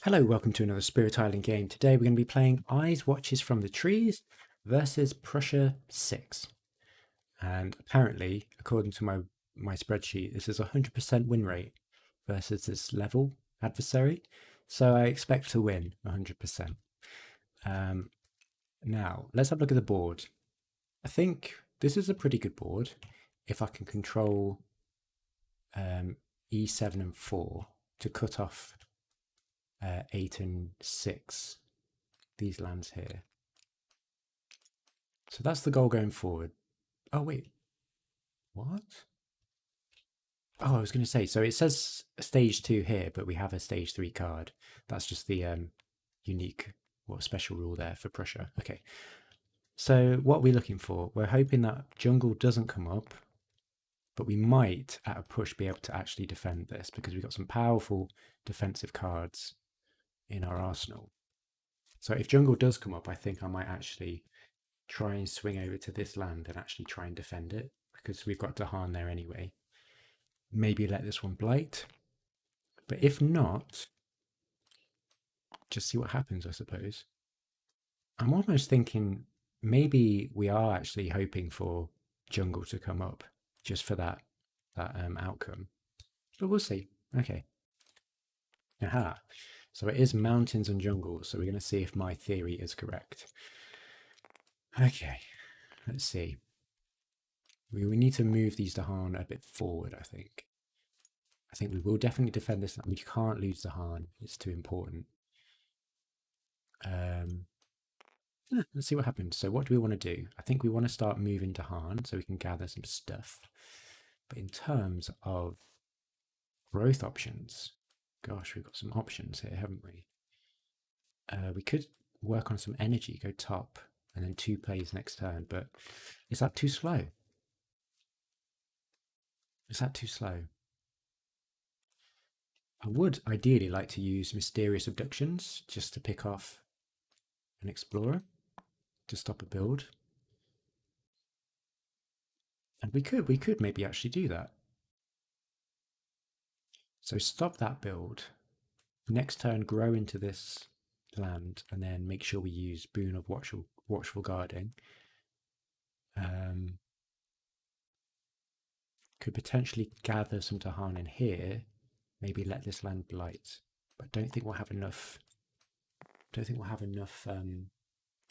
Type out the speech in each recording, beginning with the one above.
Hello, welcome to another Spirit Island game. Today we're going to be playing Eyes Watches from the Trees versus Prussia 6. And apparently, according to my spreadsheet, this is a 100% win rate versus this level adversary. So I expect to win 100%. Now, let's have a look at the board. I think this is a pretty good board if I can control E7 and 4 to cut off 8 and 6, these lands here. So that's the goal going forward. Oh, wait. What? Oh, I was going to say, so it says stage 2 here, but we have a stage 3 card. That's just the unique, special rule there for Prussia. Okay. So what are we looking for? We're hoping that jungle doesn't come up, but we might, at a push, be able to actually defend this because we've got some powerful defensive cards in our arsenal. So if jungle does come up, I think I might actually try and swing over to this land and actually try and defend it because we've got Dahan there anyway. Maybe let this one blight. But if not, just see what happens, I suppose. I'm almost thinking maybe we are actually hoping for jungle to come up just for that outcome. But we'll see. Okay. Aha. So it is mountains and jungles. So we're going to see if my theory is correct. Okay. Let's see. We need to move these Dahan a bit forward, I think. I think we will definitely defend this. We can't lose Dahan. It's too important. Let's see what happens. So what do we want to do? I think we want to start moving Dahan so we can gather some stuff. But in terms of growth options, gosh, we've got some options here, haven't we? We could work on some energy, go top, and then 2 plays next turn. But is that too slow? Is that too slow? I would ideally like to use Mysterious Abductions just to pick off an Explorer to stop a build. And we could maybe actually do that. So stop that build. Next turn, grow into this land, and then make sure we use Boon of Watchful Guarding. Could potentially gather some Dahan in here. Maybe let this land blight, but don't think we'll have enough. Don't think we'll have enough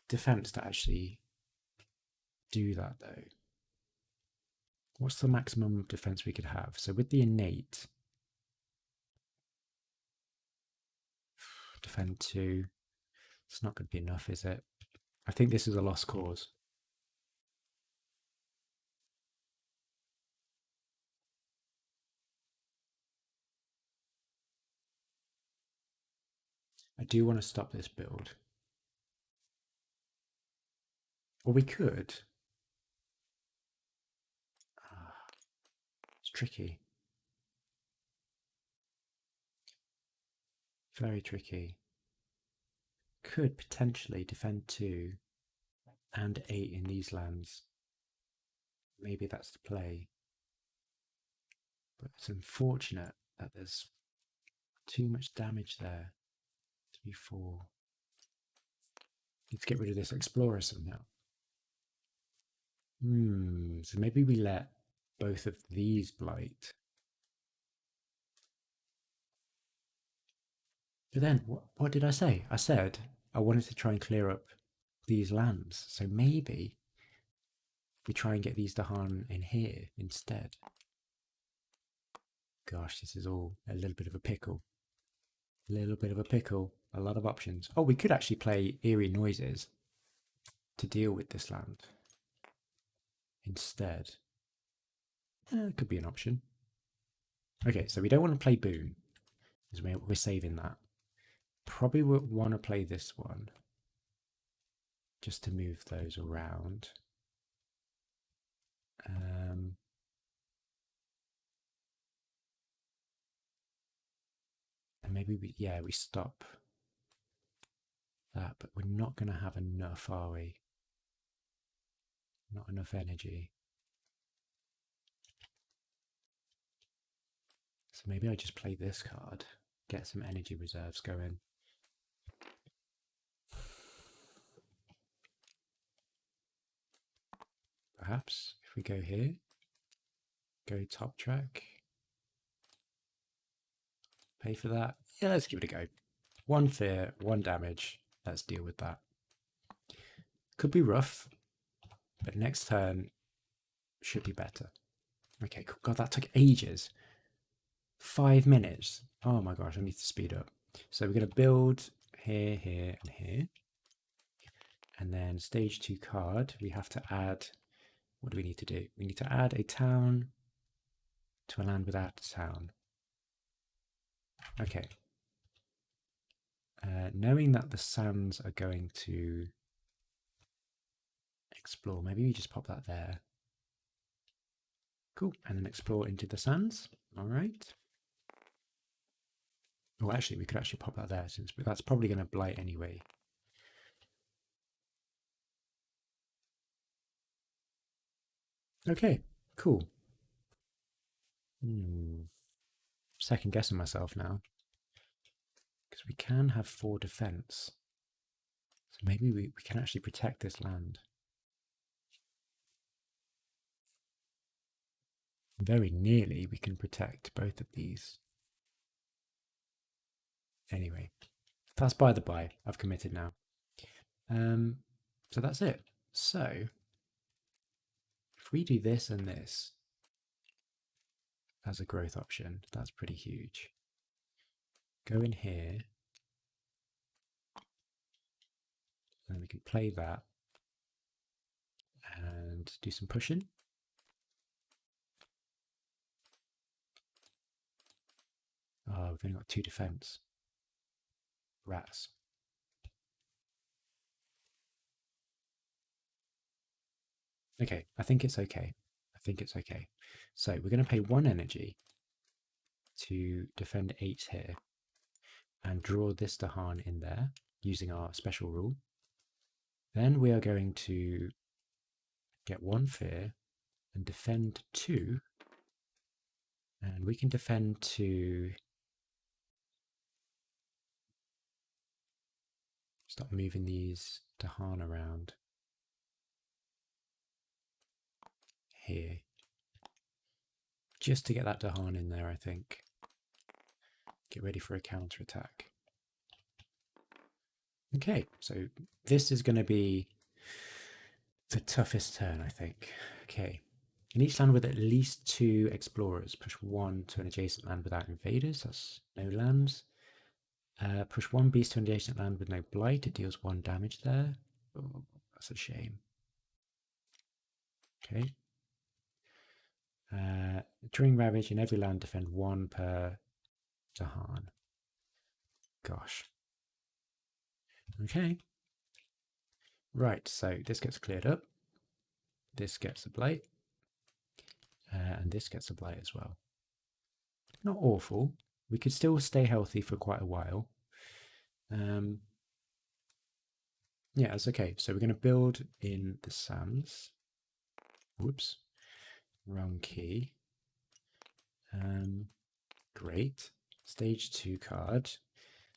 defense to actually do that though. What's the maximum defense we could have? So with the innate, defend 2. It's not going to be enough, is it? I think this is a lost cause. I do want to stop this build. Or we could. It's tricky. Very tricky. Could potentially defend 2 and 8 in these lands. Maybe that's the play. But it's unfortunate that there's too much damage there. 3, 4. Need to get rid of this Explorer somehow. So maybe we let both of these blight. But then, what did I say? I said I wanted to try and clear up these lands. So maybe we try and get these Dahan in here instead. Gosh, this is all a little bit of a pickle. A little bit of a pickle. A lot of options. Oh, we could actually play Eerie Noises to deal with this land instead. It could be an option. Okay, so we don't want to play Boon, because we're saving that. Probably would want to play this one just to move those around. And maybe we stop that, but we're not going to have enough, are we? Not enough energy. So maybe I just play this card, get some energy reserves going. perhaps if we go here, go top track, pay for that. Yeah, let's give it a go. 1 fear, 1 damage. Let's deal with that. Could be rough, but next turn should be better. Okay, cool. God, that took ages. 5 minutes. Oh my gosh, I need to speed up. So we're going to build here, here, and here. And then stage 2 card, we have to add, what do we need to do? We need to add a town to a land without a town. Okay. Knowing that the sands are going to explore, maybe we just pop that there. Cool. And then explore into the sands. All right. Oh, actually, we could actually pop that there since that's probably going to blight anyway. Okay, cool. Second guessing myself now. Because we can have 4 defense. So maybe we can actually protect this land. Very nearly we can protect both of these. Anyway, that's by the by. I've committed now. So that's it. So if we do this and this as a growth option, that's pretty huge. Go in here, and we can play that and do some pushing. Oh, we've only got 2 defense. Rats. Okay, I think it's okay. I think it's okay. So we're going to pay 1 energy to defend 8 here and draw this Dahan in there using our special rule. Then we are going to get 1 fear and defend 2. And we can defend to stop moving these Dahan around here. Just to get that Dahan in there, I think. Get ready for a counter attack. Okay, so this is going to be the toughest turn, I think. Okay. In each land with at least 2 explorers, push 1 to an adjacent land without invaders. That's no lands. Push 1 beast to an adjacent land with no blight. It deals 1 damage there. Oh, that's a shame. Okay. During Ravage, in every land, defend 1 per Dahan. Gosh. Okay. Right, so this gets cleared up. This gets a blight. And this gets a blight as well. Not awful. We could still stay healthy for quite a while. Yeah, it's okay. So we're going to build in the sands. Whoops. Wrong key. Great. Stage 2 card.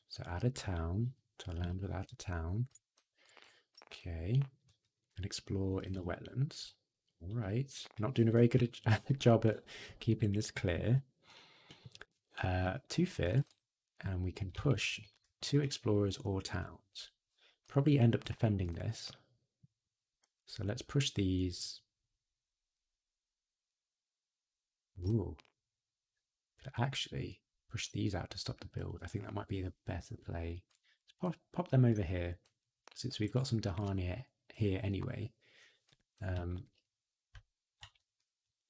So add a town to a land without a town. Okay. And explore in the wetlands. All right. Not doing a very good job at keeping this clear. 2 fear. And we can push 2 explorers or towns. Probably end up defending this. So let's push these. Ooh. But actually push these out to stop the build. I think that might be the better play. Let's pop them over here, since we've got some Dahan here anyway.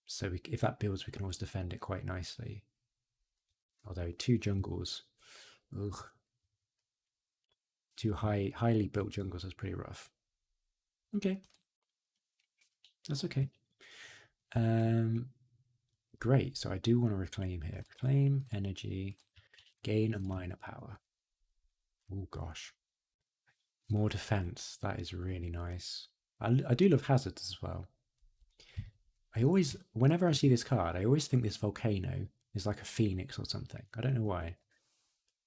So if that builds, we can always defend it quite nicely. Although 2 jungles, ugh. 2 highly built jungles is pretty rough. Okay. That's okay. Great, so I do want to reclaim here. Reclaim energy, gain a minor power. Oh gosh. More defense, that is really nice. I do love hazards as well. Whenever I see this card, I always think this volcano is like a phoenix or something. I don't know why,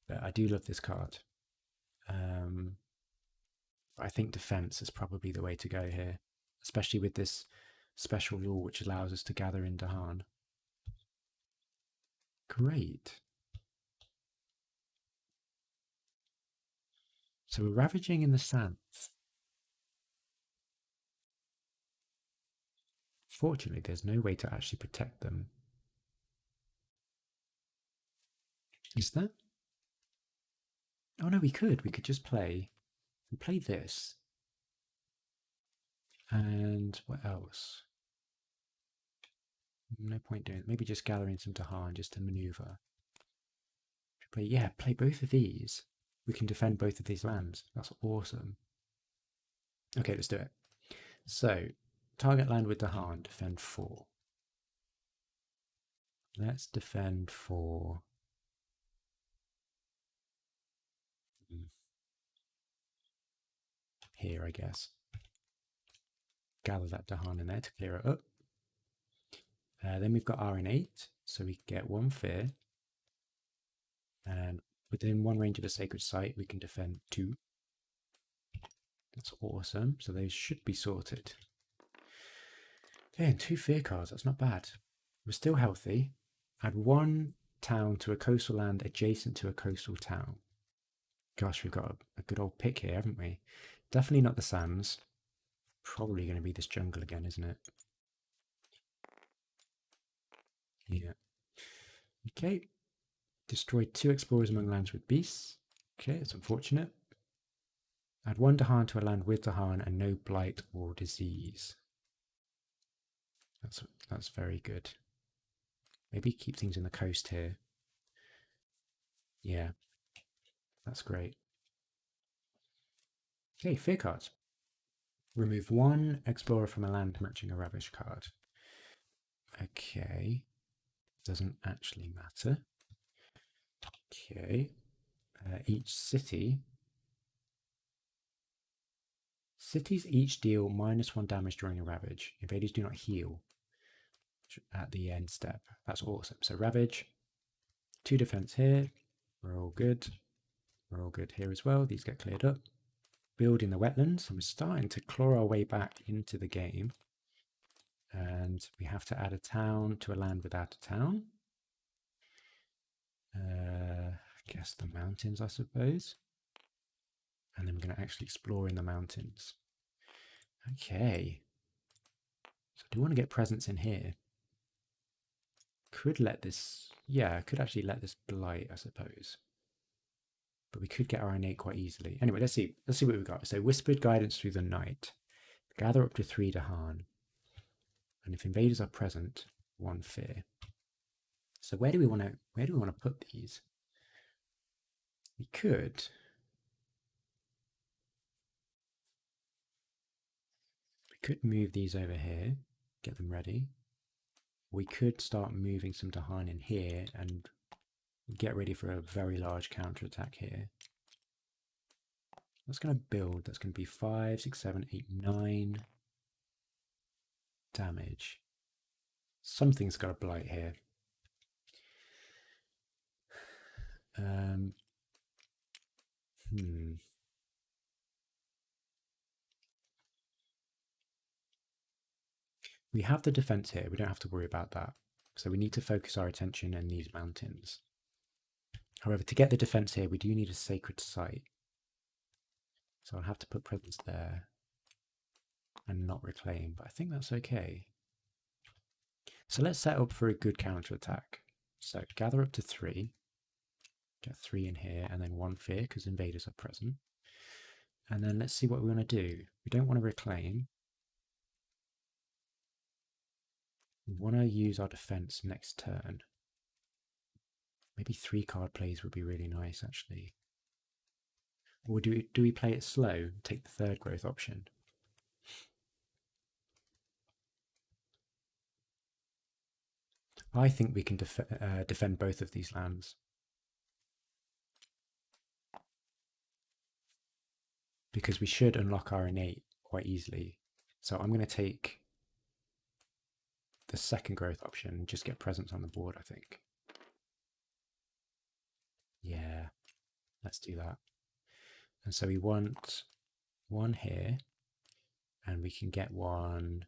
but I do love this card. I think defense is probably the way to go here, especially with this special rule which allows us to gather in Dahan. Great. So we're ravaging in the sands. Fortunately, there's no way to actually protect them. Is there? Oh no, we could. We could just play. We play this. And what else? No point doing it. Maybe just gathering some Dahan just to maneuver. Play, yeah, play both of these. We can defend both of these lands. That's awesome. Okay, let's do it. So, target land with Dahan, defend 4. Let's defend for here, I guess. Gather that Dahan in there to clear it up. Then we've got RN8, so we get 1 fear. And within 1 range of a sacred site, we can defend 2. That's awesome. So those should be sorted. Okay, and 2 fear cards. That's not bad. We're still healthy. Add 1 town to a coastal land adjacent to a coastal town. Gosh, we've got a good old pick here, haven't we? Definitely not the sands. Probably going to be this jungle again, isn't it? Yeah. Okay. Destroyed 2 explorers among lands with beasts. Okay, it's unfortunate. Add 1 Dahan to a land with Dahan and no blight or disease. That's very good. Maybe keep things in the coast here. Yeah, that's great. Okay, fear cards. Remove 1 explorer from a land matching a ravish card. Okay, doesn't actually matter. Okay, each city. Cities each deal -1 damage during a ravage. Invaders do not heal at the end step. That's awesome. So ravage, 2 defense here. We're all good. We're all good here as well. These get cleared up. Build in the wetlands. And we're starting to claw our way back into the game. And we have to add a town to a land without a town. I guess the mountains, I suppose. And then we're going to actually explore in the mountains. Okay. So I do want to get presents in here. Could let this, yeah, could actually let this blight, I suppose. But we could get our innate quite easily. Anyway, let's see what we've got. So whispered guidance through the night. Gather up to 3 Dahan. And if invaders are present, 1 fear. So where do we want to put these? We could move these over here, get them ready. We could start moving some Dahan in here and get ready for a very large counterattack here. That's going to build. That's going to be 5, 6, 7, 8, 9 damage. Something's got a blight here. We have the defense here. We don't have to worry about that. So we need to focus our attention in these mountains. However, to get the defense here, we do need a sacred site. So I'll have to put presence there and not reclaim, but I think that's okay. So let's set up for a good counterattack. So gather up to 3. Get 3 in here and then 1 fear because invaders are present. And then let's see what we want to do. We don't want to reclaim. We want to use our defense next turn. Maybe 3 card plays would be really nice, actually. Or do we play it slow, take the 3rd growth option? I think we can defend both of these lands. Because we should unlock our innate quite easily. So I'm going to take the 2nd growth option and just get presence on the board, I think. Yeah, let's do that. And so we want 1 here, and we can get 1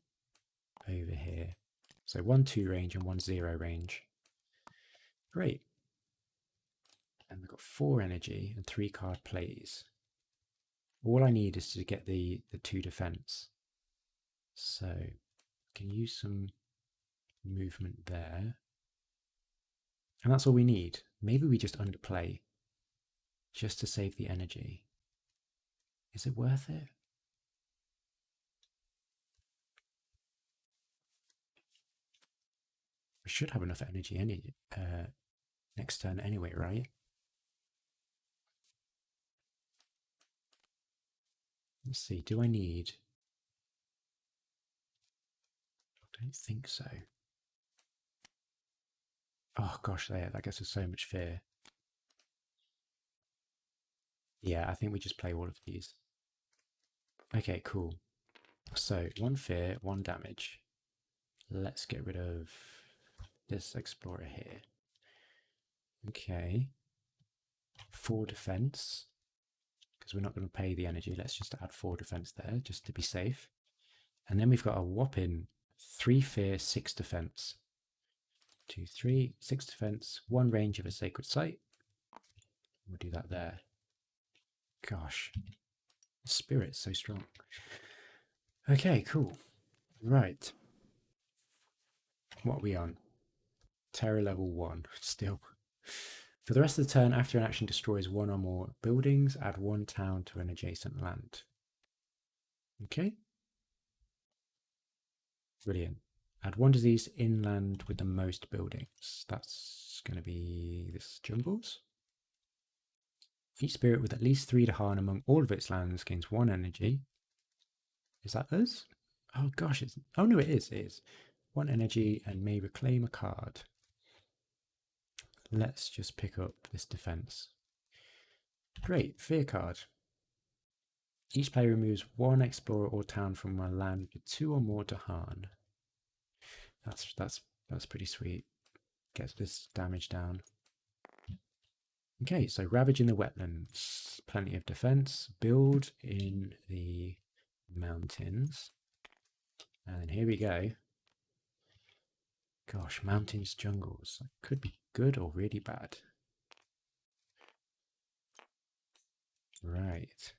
over here. So 1 2 range and 1 0 range. Great. And we've got 4 energy and 3 card plays. All I need is to get the 2 defense. So I can use some movement there. And that's all we need. Maybe we just underplay just to save the energy. Is it worth it? We should have enough energy next turn anyway, right? Let's see, do I need... I don't think so. Oh gosh, that gets us so much fear. Yeah, I think we just play all of these. Okay, cool. So 1 fear, 1 damage. Let's get rid of this explorer here. Okay. 4 defense. Because we're not going to pay the energy. Let's just add 4 defense there, just to be safe. And then we've got a whopping 3 fear, 6 defense. 2, 3, 6 defense, 1 range of a sacred site. We'll do that there. Gosh, the spirit's so strong. Okay, cool. Right. What are we on? Terror level 1, still. For the rest of the turn, after an action destroys 1 or more buildings, add 1 town to an adjacent land. Okay. Brilliant. Add 1 disease inland with the most buildings. That's going to be this Jumbles. Each spirit with at least 3 Dahan among all of its lands gains 1 energy. Is that us? Oh gosh, it's... Oh no, it is. It is. 1 energy and may reclaim a card. Let's just pick up this defense. Great, fear card. Each player removes 1 explorer or town from a land with 2 or more Dahan. That's pretty sweet. Gets this damage down. Okay, so ravaging the wetlands. Plenty of defense. Build in the mountains. And here we go. Gosh, mountains, jungles. That could be good or really bad. Right.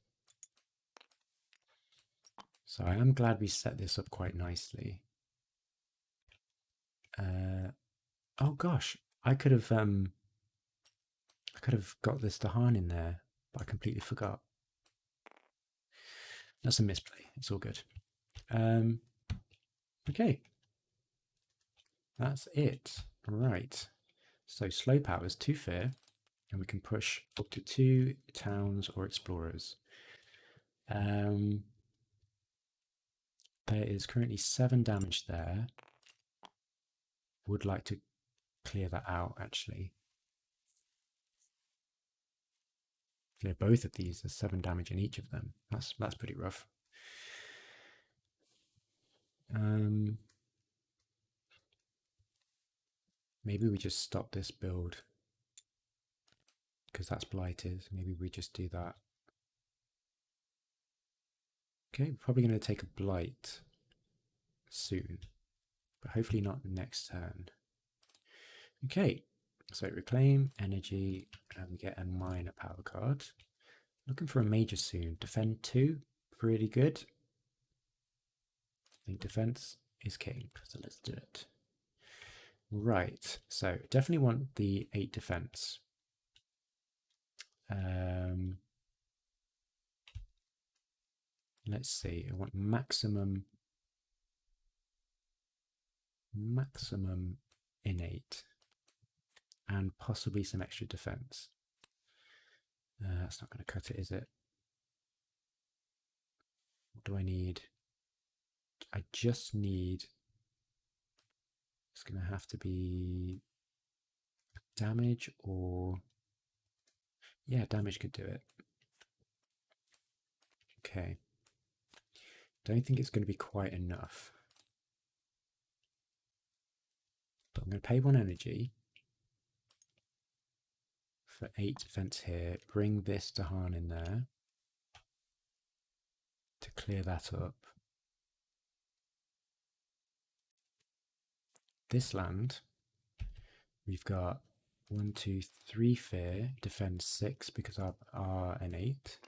So I am glad we set this up quite nicely. Oh gosh, I could have got this Dahan in there, but I completely forgot. That's a misplay. It's all good. Okay. That's it. Right. So slow powers, 2 fear, and we can push up to 2 towns or explorers. There is currently 7 damage there. Would like to clear that out, actually. Clear both of these. There's 7 damage in each of them. That's pretty rough. Maybe we just stop this build because that's blighted. Maybe we just do that. Okay, we're probably going to take a blight soon, but hopefully not next turn. Okay, so reclaim energy and we get a minor power card. Looking for a major soon. Defend 2, pretty good. I think defense is king, so let's do it. Right, so definitely want the 8 defense. Let's see, I want maximum innate and possibly some extra defense. That's not going to cut it, is it? What do I need? I just need... It's going to have to be damage or... Yeah, damage could do it. Okay. Don't think it's going to be quite enough. But I'm going to pay 1 energy for 8 defense here. Bring this Dahan in there to clear that up. this land, we've got 1, 2, 3 fear, defend 6 because our an 8.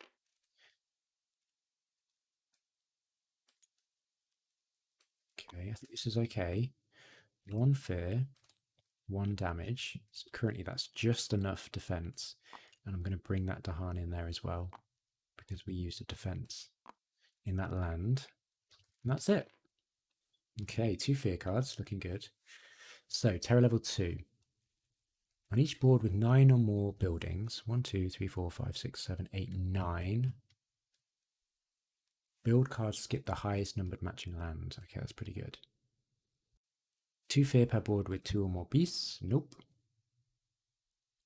Okay, I think this is okay. 1 fear, 1 damage. So currently that's just enough defense. And I'm going to bring that Dahan in there as well because we used a defense in that land. And that's it. Okay, 2 fear cards, looking good. So, terror level 2. On each board with 9 or more buildings, 1, 2, 3, 4, 5, 6, 7, 8, 9. Build cards skip the highest numbered matching land. Okay, that's pretty good. 2 fear per board with 2 or more beasts. Nope.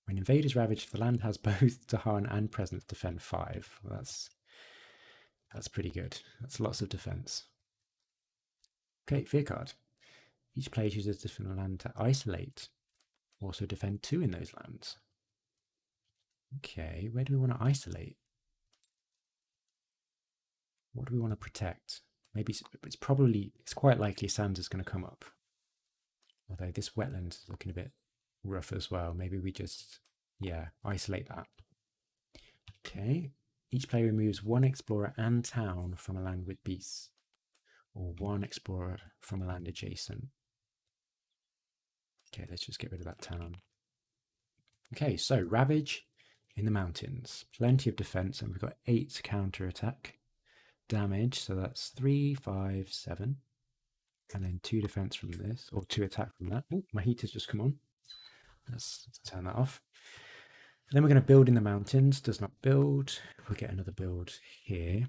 When invaders ravage, the land has both Dahan and presence defend 5. Well, that's pretty good. That's lots of defense. Okay, fear card. Each player chooses to defend a land to isolate. Also defend 2 in those lands. Okay, where do we want to isolate? What do we want to protect? Maybe it's quite likely Sands is going to come up. Although this wetland is looking a bit rough as well. Maybe we just, yeah, isolate that. Okay. Each player removes 1 explorer and town from a land with beasts, or 1 explorer from a land adjacent. Okay, let's just get rid of that town. Okay, so Ravage in the mountains. Plenty of defense, and we've got 8 counter attack. Damage, so that's 3, 5, 7. And then 2 defense from this, or 2 attack from that. Oh, my heater's just come on. Let's turn that off. And then we're going to build in the mountains. Does not build. We'll get another build here.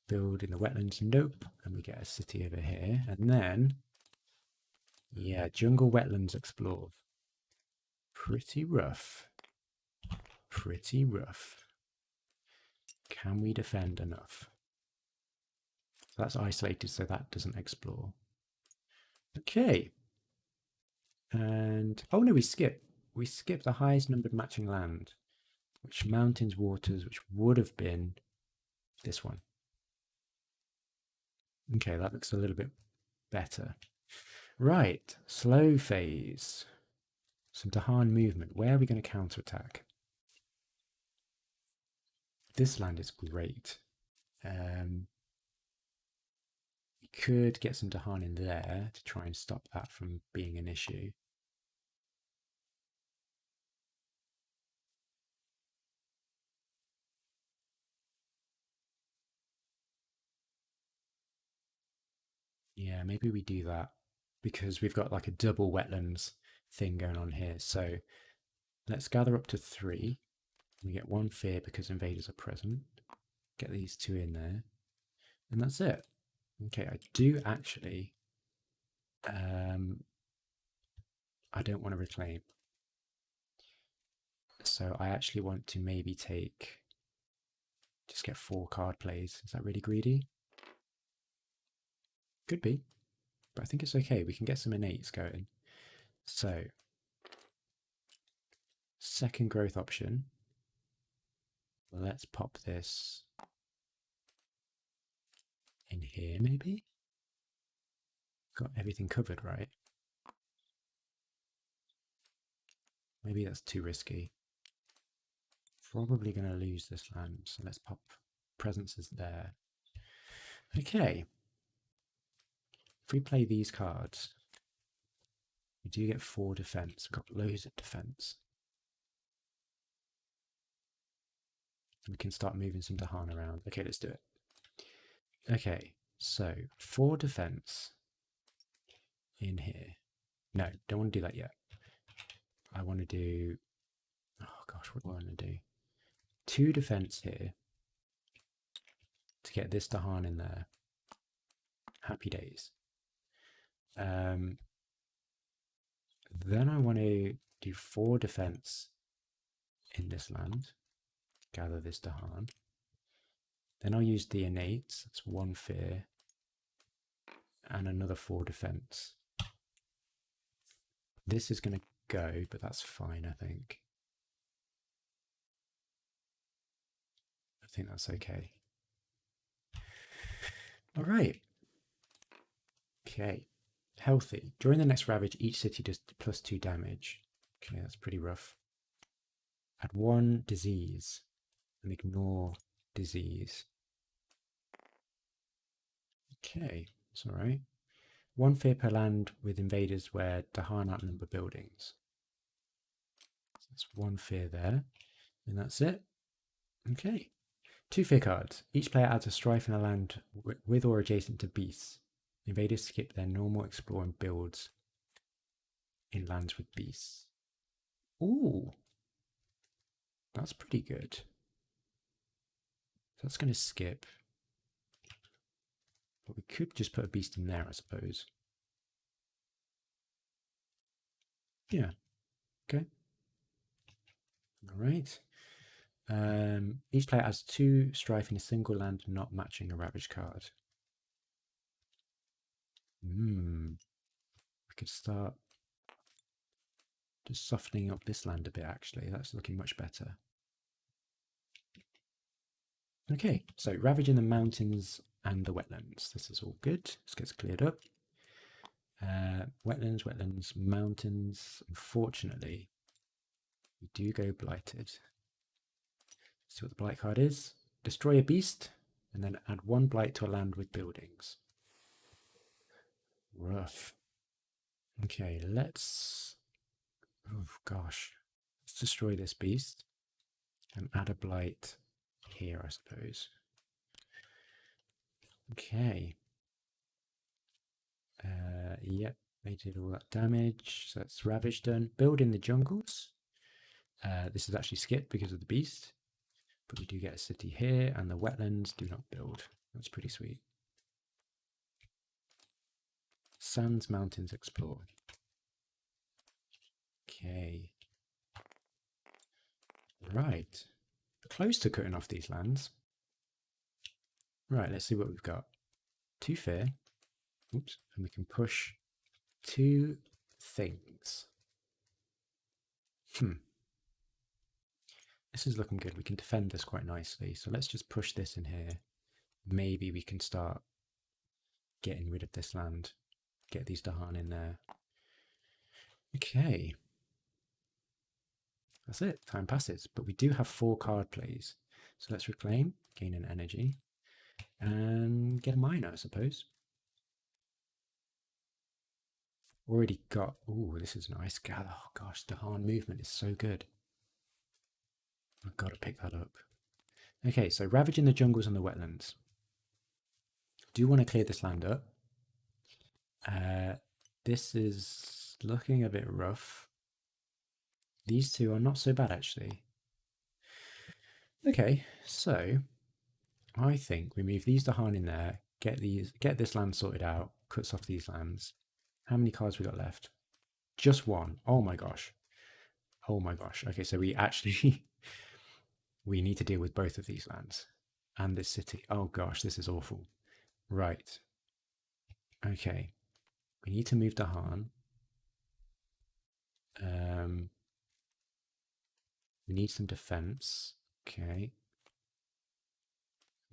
Build in the wetlands. Nope. And we get a city over here. And then, yeah, jungle wetlands explored. Pretty rough. Pretty rough. Can we defend enough? So that's isolated, so that doesn't explore. Okay. And, oh no, we skip. We skip the highest numbered matching land, which mountains, waters, which would have been this one. Okay, that looks a little bit better. Right, slow phase. Some Dahan movement. Where are we going to counterattack? This land is great. We could get some Dahan in there to try and stop that from being an issue. Yeah, maybe we do that because we've got like a double wetlands thing going on here. So let's gather up to 3. We get 1 fear because invaders are present. Get these 2 in there. And that's it. Okay, I do actually... I don't want to reclaim. So I actually want to maybe take... Just get 4 card plays. Is that really greedy? Could be. But I think it's okay. We can get some innates going. So... Second growth option. Let's pop this in here, maybe? Got everything covered, right? Maybe that's too risky. Probably going to lose this land, so let's pop presences there. Okay. If we play these cards, we do get 4 defense. We've got loads of defense. We can start moving some Dahan around. Okay, let's do it. Okay, so 4 defense in here. No, don't want to do that yet. I want to do... Oh gosh, what do I want to do? 2 defense here to get this Dahan in there. Happy days. Then I want to do 4 defense in this land. Gather this Dahan. Then I'll use the innates. That's 1 fear. And another 4 defense. This is going to go, but that's fine, I think. I think that's okay. All right. Okay. Healthy. During the next ravage, each city does +2 damage. Okay, that's pretty rough. Add 1 disease and ignore disease. Okay, that's all right. 1 fear per land with invaders where Dahan outnumber buildings. So that's 1 fear there, and that's it. Okay. 2 fear cards. Each player adds a strife in a land with or adjacent to beasts. Invaders skip their normal exploring builds in lands with beasts. Ooh, that's pretty good. That's going to skip. But we could just put a beast in there, I suppose. Yeah. Okay. All right. Each player adds 2 strife in a single land not matching a ravage card. We could start just softening up this land a bit, actually. That's looking much better. Okay, so ravaging the mountains and the wetlands. This is all good. This gets cleared up. Wetlands, mountains. Unfortunately, we do go blighted. See what the blight card is. Destroy a beast and then add 1 blight to a land with buildings. Rough. Okay, let's... Oh, gosh. Let's destroy this beast and add a blight here, I suppose. Okay. Yep, they did all that damage. So that's Ravage done. Build in the jungles. This is actually skipped because of the beast. But we do get a city here, and the wetlands do not build. That's pretty sweet. Sands, mountains, explore. Okay. Right. Close to cutting off these lands. Right, let's see what we've got. 2 fear. Oops. And we can push 2 things. This is looking good. We can defend this quite nicely. So let's just push this in here. Maybe we can start getting rid of this land. Get these Dahan in there. Okay. That's it. Time passes. But we do have 4 card plays. So let's reclaim, gain an energy, and get a miner, I suppose. Already got... Ooh, this is nice. God, oh gosh, Dahan movement is so good. I've got to pick that up. Okay, so ravaging the jungles and the wetlands. Do want to clear this land up. This is looking a bit rough. These 2 are not so bad, actually. Okay, so I think we move these Dahan in there, get this land sorted out, cuts off these lands. How many cards we got left? Just 1. Oh my gosh. Oh my gosh. Okay, so we actually we need to deal with both of these lands and this city. Oh gosh, this is awful. Right. Okay. We need to move Dahan. We need some defense. Okay.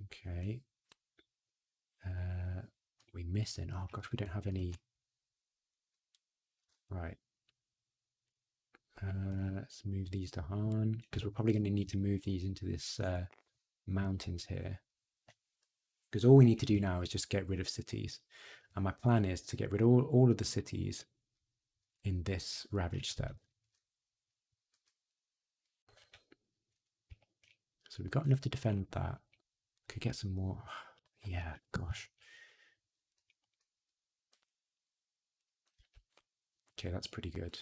Okay. We missing. Oh gosh, we don't have any. Right. Let's move these to Han because we're probably going to need to move these into this mountains here. Because all we need to do now is just get rid of cities. And my plan is to get rid of all of the cities in this ravage step. So we've got enough to defend that. Could get some more. Yeah, gosh. Okay, that's pretty good.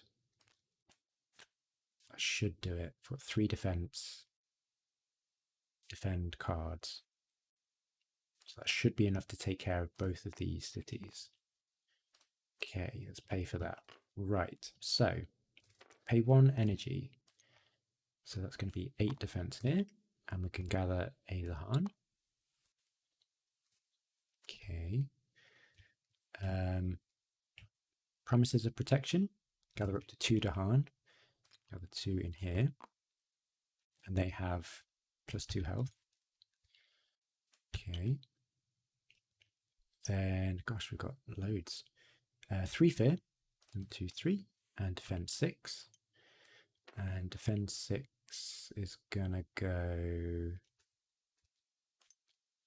That should do it. For 3 defense. Defend cards. So that should be enough to take care of both of these cities. Okay, let's pay for that. Right, so pay 1 energy. So that's going to be 8 defense here. And we can gather a Dahan. Okay. Promises of protection. Gather up to 2 Dahan. Gather 2 in here. And they have +2 health. Okay. Then, gosh, we've got loads. 3 fear. 1, 2, 3. And defend 6. And defend 6 is going to go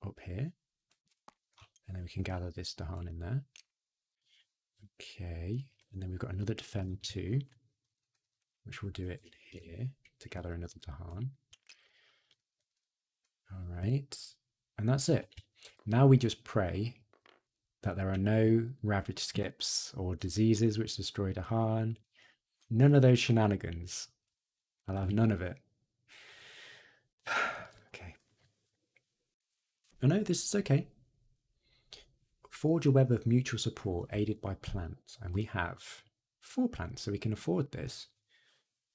up here. And then we can gather this Dahan in there. Okay. And then we've got another defend 2, which we'll do it here to gather another Dahan. All right. And that's it. Now we just pray that there are no ravage skips or diseases which destroy Dahan. None of those shenanigans. I'll have none of it. Okay. Oh no, this is okay. Forge a web of mutual support aided by plants. And we have 4 plants, so we can afford this.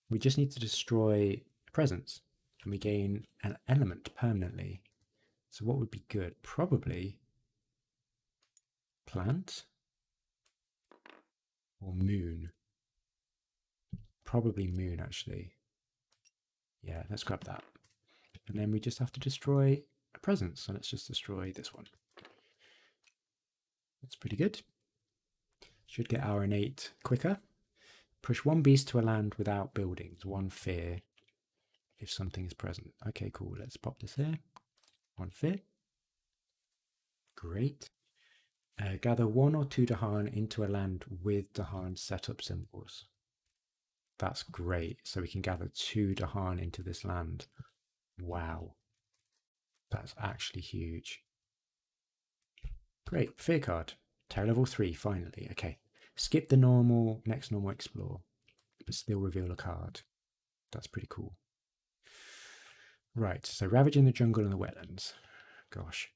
We just need to destroy a presence. And we gain an element permanently. So what would be good? Probably plant or moon. Probably moon, actually. Yeah, let's grab that. And then we just have to destroy a presence. So let's just destroy this one. That's pretty good. Should get our innate quicker. Push 1 beast to a land without buildings. 1 fear if something is present. Okay, cool. Let's pop this here. 1 fear. Great. Gather 1 or 2 Dahan into a land with Dahan setup symbols. That's great. So we can gather 2 Dahan into this land. Wow. That's actually huge. Great. Fear card. Terror level 3, finally. Okay. Skip the next normal explore, but still reveal a card. That's pretty cool. Right. So ravaging the jungle and the wetlands. Gosh.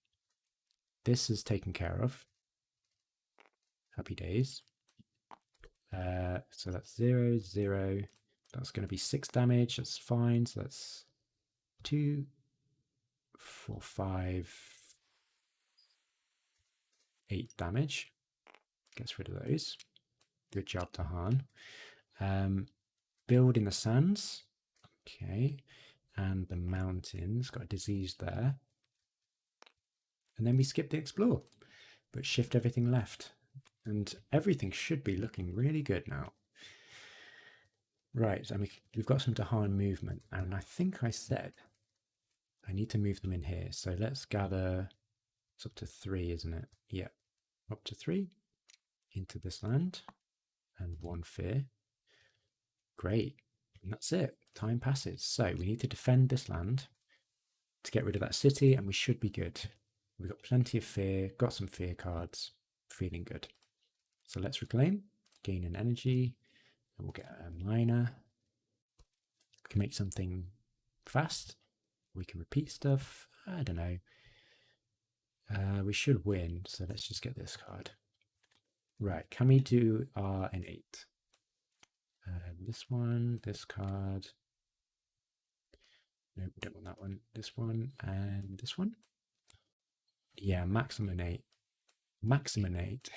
This is taken care of. Happy days. So that's 0, 0. That's going to be 6 damage. That's fine. So that's 2, 4, 5, 8 damage. Gets rid of those. Good job, Dahan. Build in the sands. Okay. And the mountains. Got a disease there. And then we skip the explore, but shift everything left. And everything should be looking really good now. Right, and we've got some Dahan movement, and I think I said I need to move them in here. So let's gather, it's up to 3, isn't it? Yeah, up to 3 into this land, and 1 fear. Great, and that's it. Time passes. So we need to defend this land to get rid of that city, and we should be good. We've got plenty of fear, got some fear cards, feeling good. So let's reclaim, gain an energy, and we'll get a miner. We can make something fast. We can repeat stuff. I don't know. We should win, so let's just get this card. Right, can we do our innate? This one, this card. No, we don't want that one. This one and this one. Yeah, maximum innate. Maximum innate.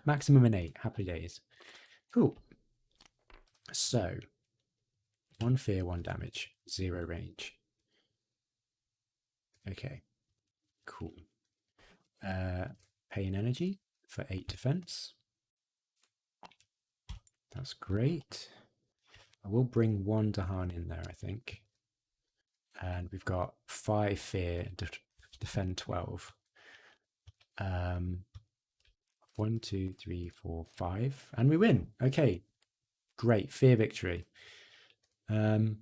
Maximum innate. Happy days. Cool. So, 1 fear, 1 damage, 0 range. Okay, cool. Pay an energy for 8 defense. That's great. I will bring 1 Dahan in there, I think. And we've got 5 fear, defend 12. 1, 2, 3, 4, 5. And we win. Okay, great. Fear victory. And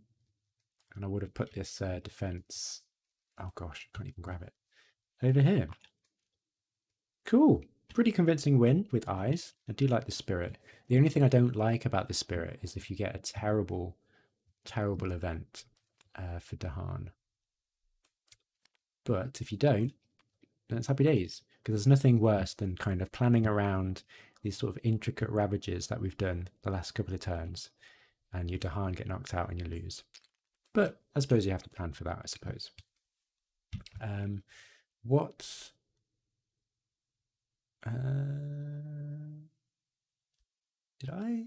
I would have put this defense. Oh gosh, I can't even grab it. Over here. Cool. Pretty convincing win with eyes. I do like the spirit. The only thing I don't like about the spirit is if you get a terrible, terrible event for Dahan. But if you don't, then it's happy days. Because there's nothing worse than kind of planning around these sort of intricate ravages that we've done the last couple of turns. And your Dahan get knocked out and you lose. But I suppose you have to plan for that, I suppose. What... did I...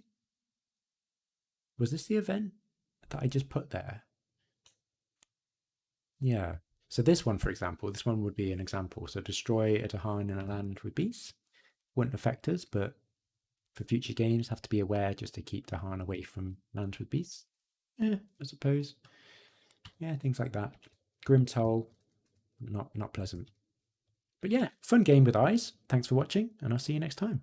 Was this the event that I just put there? Yeah. So this one, for example, this one would be an example. So destroy a Dahan in a land with beasts. Wouldn't affect us, but for future games. Have to be aware just to keep the Han away from lands with beasts. Yeah, I suppose. Yeah, things like that. Grim Toll, not pleasant. But yeah, fun game with eyes. Thanks for watching, and I'll see you next time.